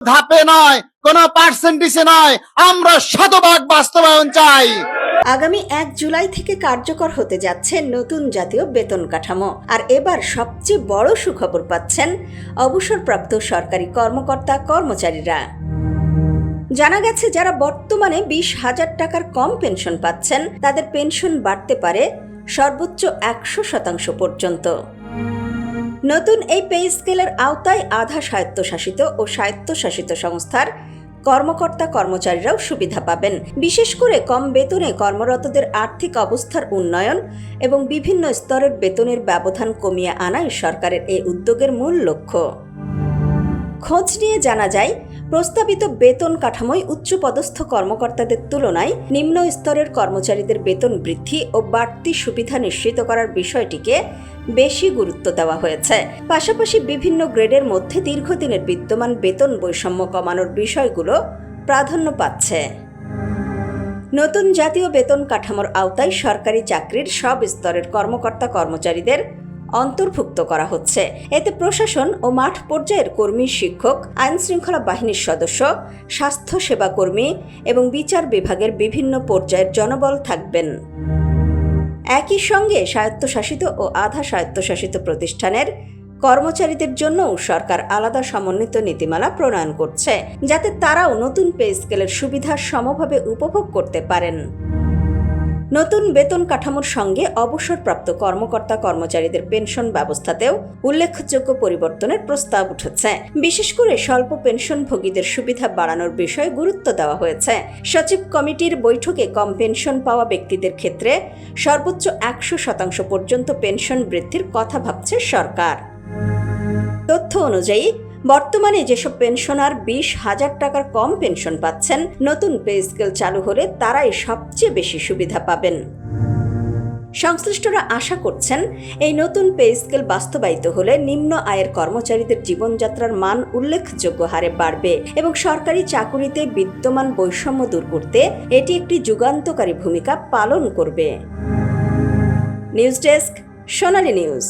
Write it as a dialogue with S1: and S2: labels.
S1: ধাপে নয়, কোনো পার্সেন্টেজে নয়, আমরা শতভাগ বাস্তবায়ন চাই।
S2: আগামী 1 জুলাই থেকে কার্যকর হতে যাচ্ছে নতুন জাতীয় বেতন কাঠামো। আর এবার সবচেয়ে বড় সুখবর পাচ্ছেন অবসরপ্রাপ্ত সরকারি কর্মকর্তা কর্মচারীরা। জানা গেছে যারা বর্তমানে 20,000 টাকার কম পেনশন পাচ্ছেন তাদের পেনশন বাড়তে পারে সর্বোচ্চ 100% পর্যন্ত। নতুন এই পে স্কেলের আওতায় আধা স্বায়ত্তশাসিত ও স্বায়ত্তশাসিত সংস্থার কর্মকর্তা কর্মচারীরাও সুবিধা পাবেন। বিশেষ করে কম বেতনে কর্মরতদের আর্থিক অবস্থার উন্নয়ন এবং বিভিন্ন স্তরের বেতনের ব্যবধান কমিয়ে আনাই সরকারের এই উদ্যোগের মূল লক্ষ্য। খোঁজ নিয়ে জানা যায়, প্রস্তাবিত বেতন কাঠামোয় উচ্চপদস্থ কর্মকর্তাদের তুলনায় নিম্ন স্তরের কর্মচারীদের বেতন বৃদ্ধি ও বাড়তি সুবিধা নিশ্চিত করার বিষয়টিকে বেশি গুরুত্ব দেওয়া হয়েছে। পাশাপাশি বিভিন্ন গ্রেডের মধ্যে দীর্ঘদিনের বিদ্যমান বেতন বৈষম্য কমানোর বিষয়গুলো প্রাধান্য পাচ্ছে। নতুন জাতীয় বেতন কাঠামোর আওতায় সরকারি চাকরির সব স্তরের কর্মকর্তা কর্মচারীদের অন্তর্ভুক্ত করা হচ্ছে। এতে প্রশাসন ও মাঠ পর্যায়ের কর্মী, শিক্ষক, আইন শৃঙ্খলা বাহিনীর সদস্য, স্বাস্থ্য সেবা কর্মী এবং বিচার বিভাগের বিভিন্ন পর্যায়ের জনবল থাকবেন। একই সঙ্গে স্বায়ত্তশাসিত ও আধা স্বায়ত্তশাসিত প্রতিষ্ঠানের কর্মচারীদের জন্যও সরকার আলাদা সমন্বিত নীতিমালা প্রণয়ন করছে, যাতে তারাও নতুন পে স্কেলের সুবিধা সমভাবে উপভোগ করতে পারেন। নতুন বেতন কাঠামোর সঙ্গে অবসরপ্রাপ্ত কর্মকর্তা কর্মচারীদের পেনশন ব্যবস্থাতেও উল্লেখযোগ্য পরিবর্তনের প্রস্তাব উঠেছে। বিশেষ করে স্বল্প পেনশনভোগীদের সুবিধা বাড়ানোর বিষয়ে গুরুত্ব দেওয়া হয়েছে। সচিব কমিটির বৈঠকে কম পেনশন পাওয়া ব্যক্তিদের ক্ষেত্রে সর্বোচ্চ 100% পর্যন্ত পেনশন বৃদ্ধির কথা ভাবছে সরকার। তথ্য অনুযায়ী বর্তমানে যেসব পেনশনার 20,000 টাকার কম পেনশন পাচ্ছেন, নতুন পে স্কেল চালু হলে তারাই সবচেয়ে বেশি সুবিধা পাবেন। সংশ্লিষ্টরা আশা করছেন এই নতুন পে স্কেল বাস্তবায়িত হলে নিম্ন আয়ের কর্মচারীদের জীবনযাত্রার মান উল্লেখযোগ্য হারে বাড়বে এবং সরকারি চাকুরিতে বিদ্যমান বৈষম্য দূর করতে এটি একটি যুগান্তকারী ভূমিকা পালন করবে। নিউজ ডেস্ক, সোনালী নিউজ।